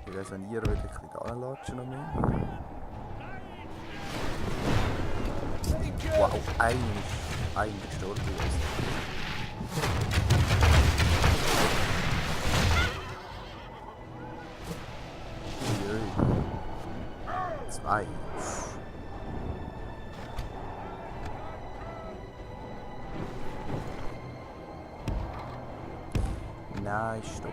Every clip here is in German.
Ich resoniere wieder ein bisschen anlatschen noch mehr. Wow, ein gestorben ist. Zwei. Nein, stopp.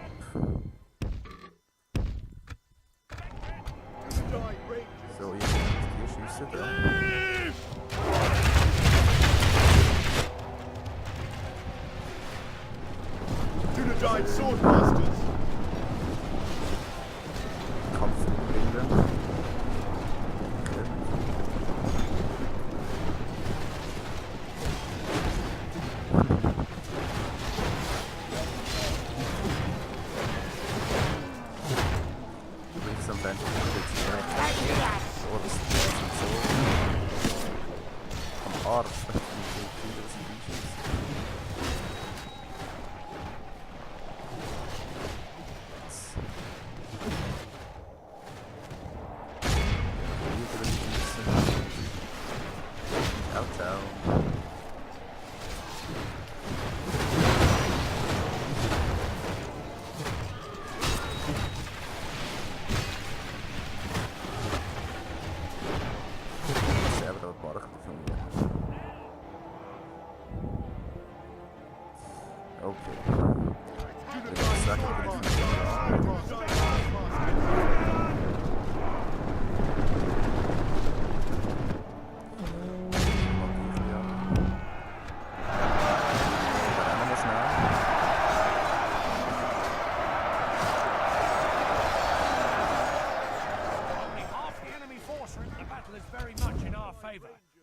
So, jetzt hier schiessen da. Dunedain Swordmasters! Kampf bringen.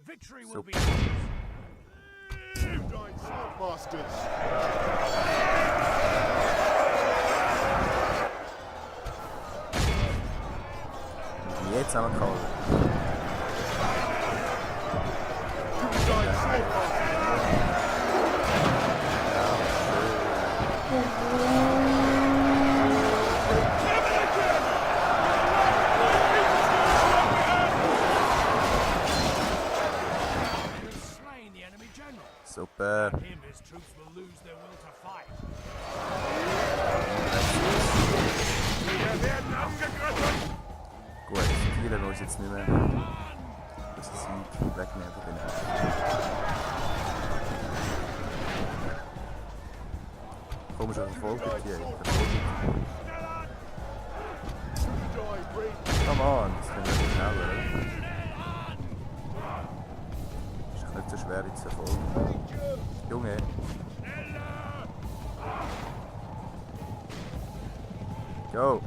Victory will be ours. Swordmasters. Jetzt haben wir geholt. Super. Gut, viele los jetzt nicht mehr. Das ist ein Sieg. Weg mir einfach den komischer Verfolger hier. Come on, das können wir nicht schneller. Ist doch nicht so schwer jetzt zu verfolgen. Junge. Go.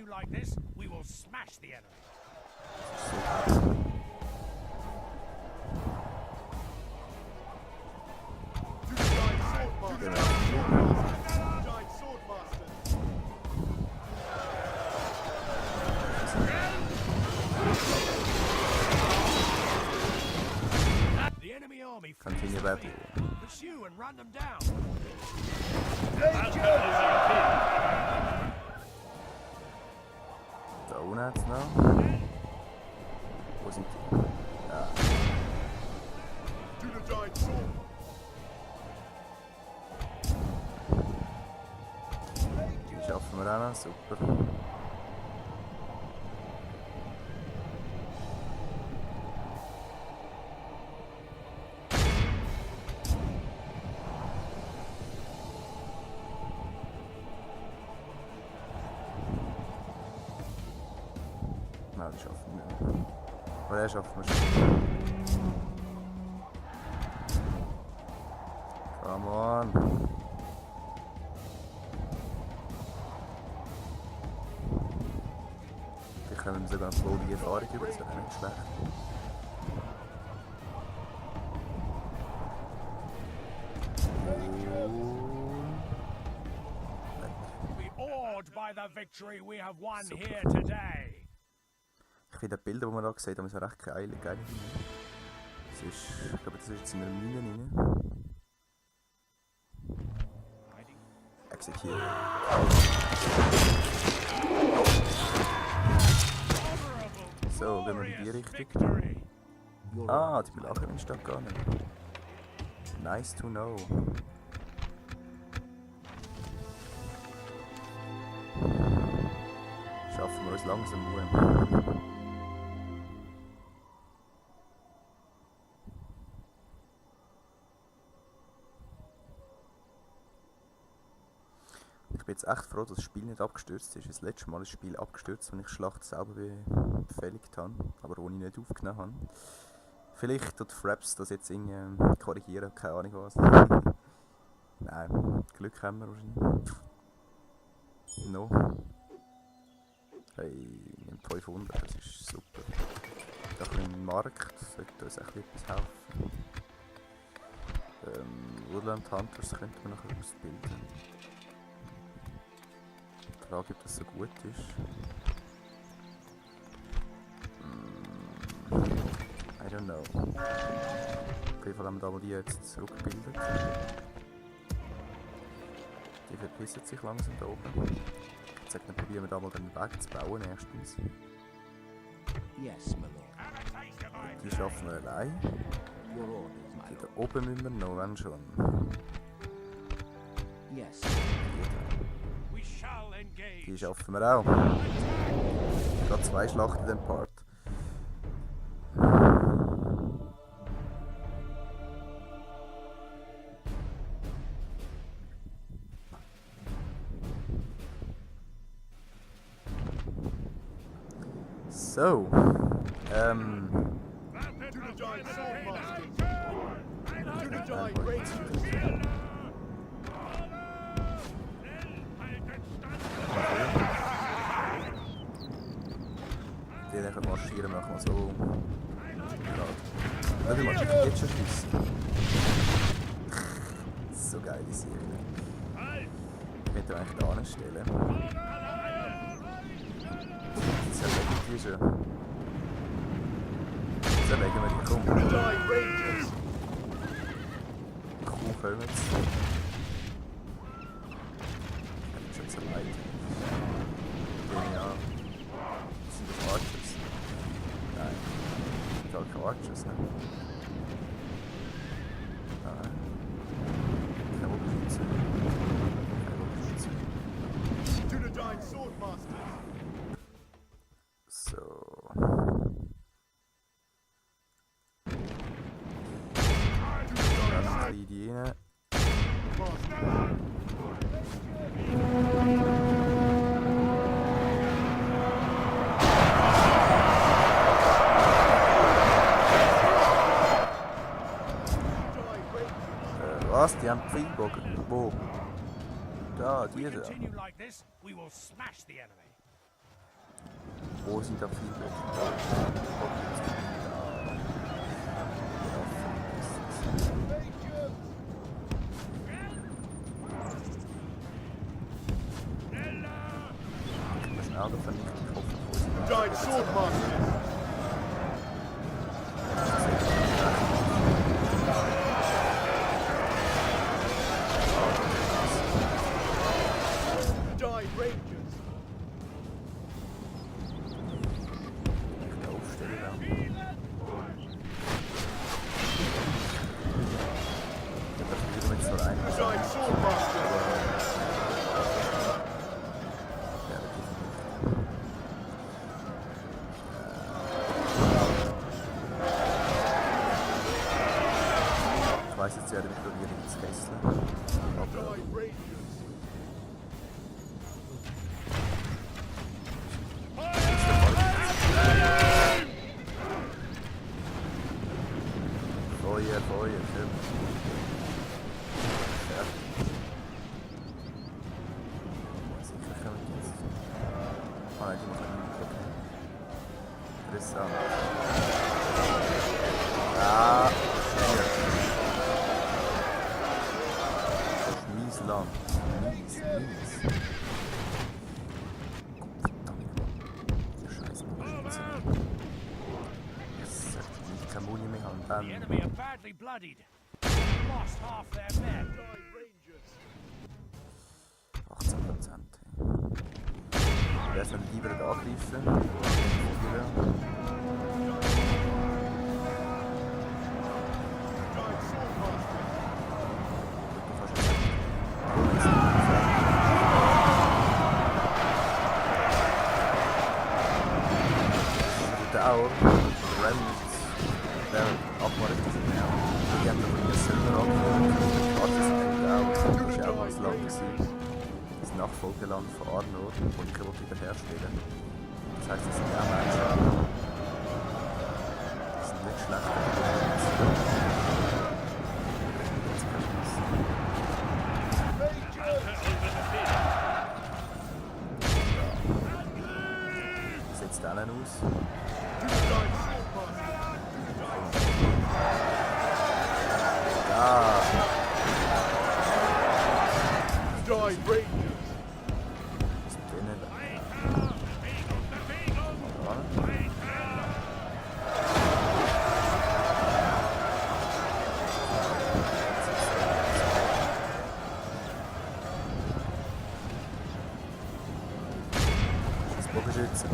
Like this, we will smash the enemy. The enemy army continue battle. Pursue and run them down. Donuts now? Wo sind die? Ja. Die schaffen wir auch noch, super. Nein, das schaffen wir nicht. Oder er schaffen wir schon. Come on. Wir können sogar eine bloße Erfahrung über, das wäre nicht schlecht. Be awed by the victory we have won here today. Ich Ich finde die Bilder, die man da sieht, haben so recht geil. Ich glaube, das ist jetzt in einer Mine rein. Execute. So, gehen wir in die Richtung. Victory. Ah, die Belagerung steht gar nicht. Nice to know. Schaffen wir uns langsam Ruhe. Ich bin jetzt echt froh, dass das Spiel nicht abgestürzt ist. Das letzte Mal ist das Spiel abgestürzt, als ich Schlacht selber befehligt habe, aber wo ich nicht aufgenommen habe. Vielleicht tut Fraps das jetzt irgendwie korrigieren, keine Ahnung was. Nein, Glück haben wir wahrscheinlich. No. Hey, 500, das ist super. Da ein bisschen im Markt sollte uns etwas helfen. Urland Hunters könnte man nachher ausbilden. Die Frage, ob das so gut ist. I don't know. Auf jeden Fall haben wir da mal die jetzt zurückgebildet. Die verpissen sich langsam da oben. Jetzt dann probieren wir da mal den Weg zu bauen erstens. Yes, my lord. Die schaffen wir allein. Your orders, my Die lord. da oben müssen wir noch, wenn schon. Yes. We shall engage. Die schaffen wir auch. Gerade 2 Schlachten in dem Part. So, To the giant swordmaster. To the giant rangers. die dann marschieren wir mal so. Ja, die marschieren jetzt schon schiessen. So geile Serie. Ich könnte eigentlich da anstellen. Zerlegen die schon. Zerlegen wir die, komm. Giant rangers. Cool, kommen jetzt. Ich bin schon zu leid. Genial. Sind das Archers? Nein. Ich habe keine Archers, ne? Nein. Keine Bogenschütze. Keine Bogenschütze. To the giant swordmaster. So. Dann die rein. Was? Die haben Pfeilbogen? Wo? Da, If we die da. continue like this, we will smash the enemy. Wo sind da Pfeilbogen? Schnell davon nicht die Kopf. Giant swordmaster. Giant rangers. Echt aufstellen da. Da probieren wir jetzt noch einen. Giant swordmaster. Ja, das ist ich weiss jetzt ja, ich probiere jetzt Kessler. Giant rangers. Feuer, Feuer, schön. Fertig. Sicher kommen die jetzt. Ah nein, die machen nicht. Okay. Interessant. Ah, schön. Das ist mies Land. Mies. Verdammt. Der Scheiß Bogenschütze. The enemy are badly bloodied. Lost half their men. 18%. Ich werde dann lieber angreifen. Auch Remnants werden abgemarkt. Die haben aber nicht selber abgemarkt. Das war auch das Land, das Nachfolgeland von Arnor, das ich wiederherstellen. Das heisst, das sind auch Menschen. Die sind nicht schlecht. Wie sieht es denen aus? Ja. Giant Rangers. Was sind denen da? Das ist Bogenschütze.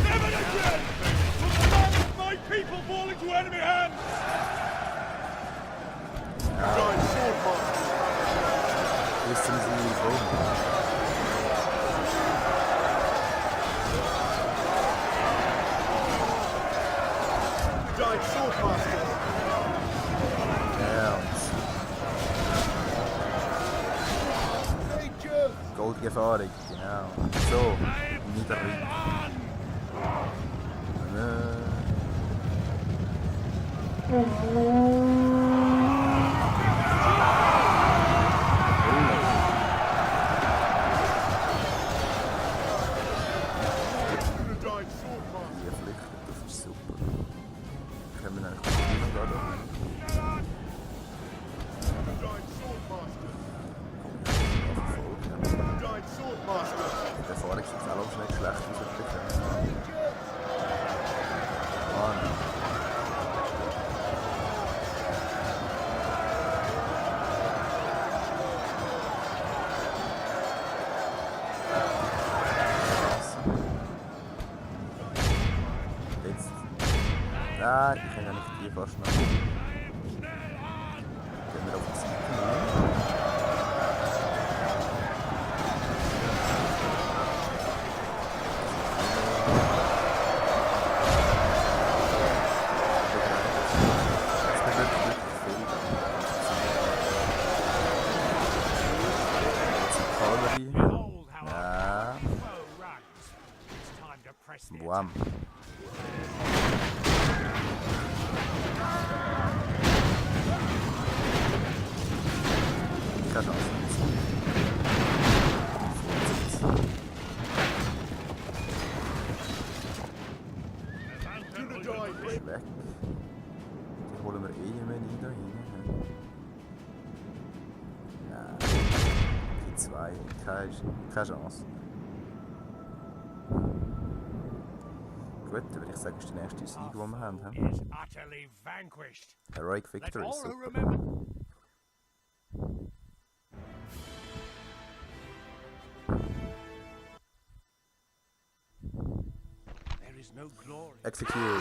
Never again! Will the land of my people fall into enemy hands! Giant Swordmaster. Wissen Sie warum? Giant Swordmaster. Ja, Rangers. goldige Erfahrung, genau. So, niederringen. The Giant Swordmaster. Die flüchtet, das ist super. Können wir eigentlich nicht mehr da? The Giant Swordmaster. Verfolgen. The Giant Swordmaster. Die Erfahrung sieht auch nicht schlecht aus, wirklich. Mann. Jetzt. Nein, ich kann ja nicht die fast noch. Gehen wir auf die Seite. Behold how our foe runs. It's time to press the Boam. Keine Chance. To the Giant Ist Rangers. weg. Die holen wir eh nicht mehr rein da hinten. Ja. Die zwei. Keine Chance. Gut, dann würde ich sagen, ist der nächste Sieg, den wir haben. He? is utterly vanquished. Heroic Let Victory, all who super. remember. There is no glory. Execute. Ganz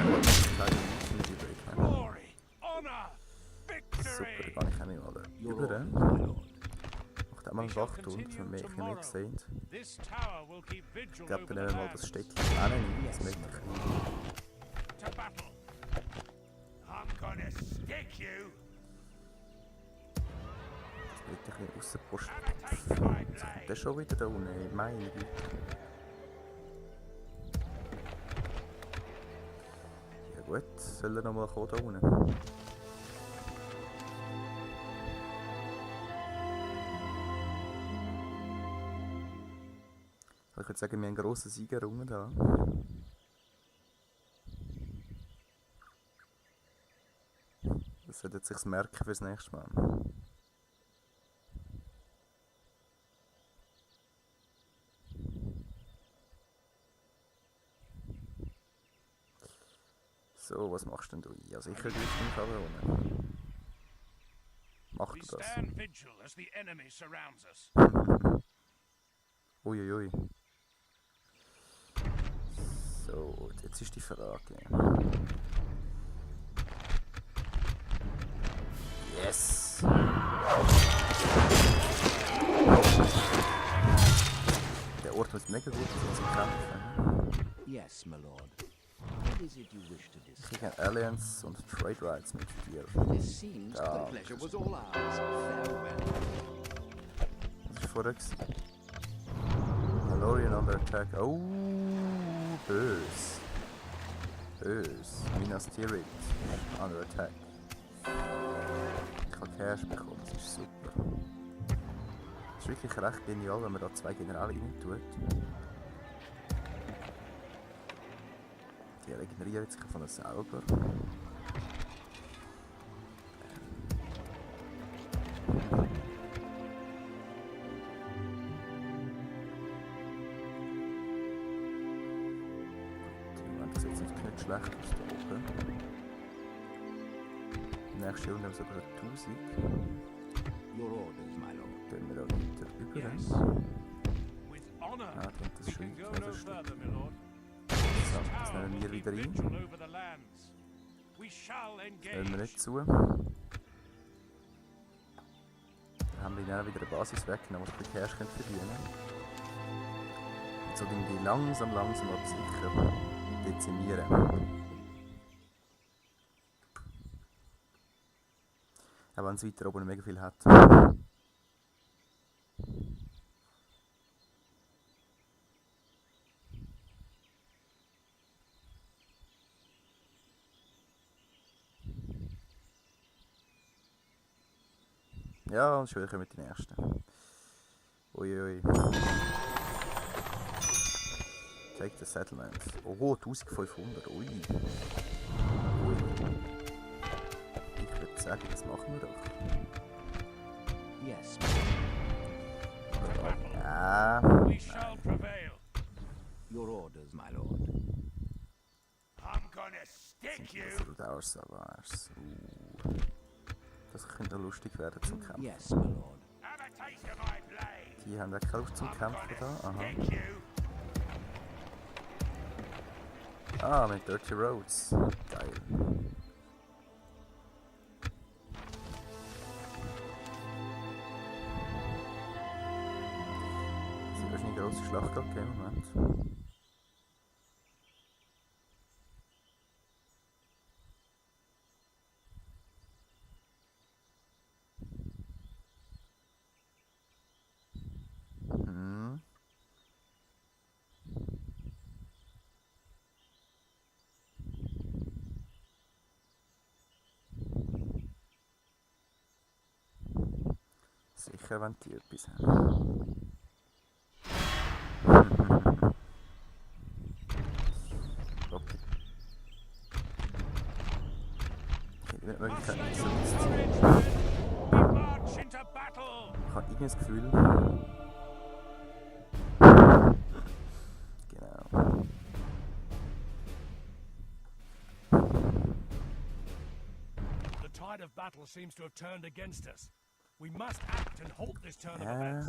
einfach keine Minuten übrig. Glory, honor, Super, victory. da kann ich auch nicht mal Your über. orders, my lord. Macht auch mal einen Wachturm, dass wir mehr ein bisschen sehen. This tower will keep vigil Ich glaube, over dann the nehmen wir mal lands. das Städtchen auch nicht. Das möchte ich. To battle. I'm gonna stick you. Das möchte ich ein bisschen aussenposten. Take my Kommt der blade. schon wieder da unten? Meine Güte. Ja gut, soll er nochmal kommen da unten? Ich würde sagen, wir haben einen grossen Sieg errungen da. Das sollte sich merken fürs nächste Mal. So, was machst denn du? Ja, sicher gehst du nicht runter. Mach We du das. stand vigil as the enemy surrounds us. Uiuiui. So, jetzt ist die Frage. Yes! Der Ort muss mega gut sein zum Kämpfen. Yes, my lord. What is it you wish to Ich discuss? kriege Alliance und Trade Rights mit dir. It seems the Ah. pleasure was all ours. Farewell. Was war vorher? Valorian under attack. Oh, bös. Bös. Minas Tirith under attack. Ich habe Cash bekommen, das ist super. Das ist wirklich recht genial, wenn man da 2 Generale rein tut. Die regenerieren sich von selber. Das sieht jetzt nicht schlecht aus da oben. Nächste Runde haben wir sogar 1000. Your orders, my lord. Gehen wir da weiter über. Yes. With honor, Ah, ich denke, das we ist can schon go ein no Stück. further, my lord. So, das Tower nehmen will wir keep wieder vigil rein. over the lands. We shall Hören wir engage. nicht zu. Dann haben wir ihnen auch wieder eine Basis weggenommen, die ein bisschen Cash verdienen können. Und so die langsam aber sicher dezimieren. Auch wenn es weiter oben mega viel hat. Ja, und schon kommen die nächsten. Uiui. Take the settlement. Oh, 1500. Ui. Ui. Ich würde sagen, das machen wir doch. Yes, Ja. We shall prevail. your orders, my lord. I'm gonna stick you. Through our Savars. Das könnte noch lustig werden zum Kämpfen. Yes, my lord. Have a taste of my blade. Die haben auch keine Lust zum I'm Kämpfen da. gonna Aha. stick you. Ah, mit Dirty Roads. Geil. Es wird wahrscheinlich eine grosse Schlacht geben im Moment. Hm. Sicher, wenn die etwas haben. Okay. Ich hätte nicht die Möglichkeit, nicht so zu ziehen. We march into battle. Ich habe irgendwie das Gefühl. Genau. The tide of battle seems to have turned against us. We must act and halt this turn of Ja. events.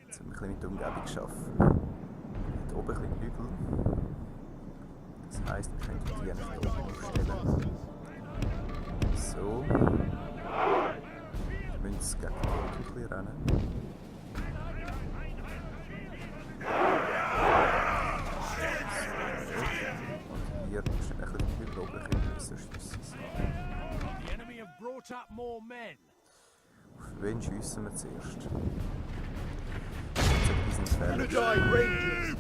Jetzt haben wir ein bisschen mit der Umgebung geschaffen. Hier oben ein bisschen Hügel. Das heisst, wir können die einfach hier oben aufstellen. So. Wir müssen gegen die Hügel rennen. Und hier ist ein bisschen die Hügel oben ein bisschen schiessen. The enemy have brought up more men. Auf wen schiessen wir zuerst? Jetzt ein bisschen gefährlich. Unidine Rangers!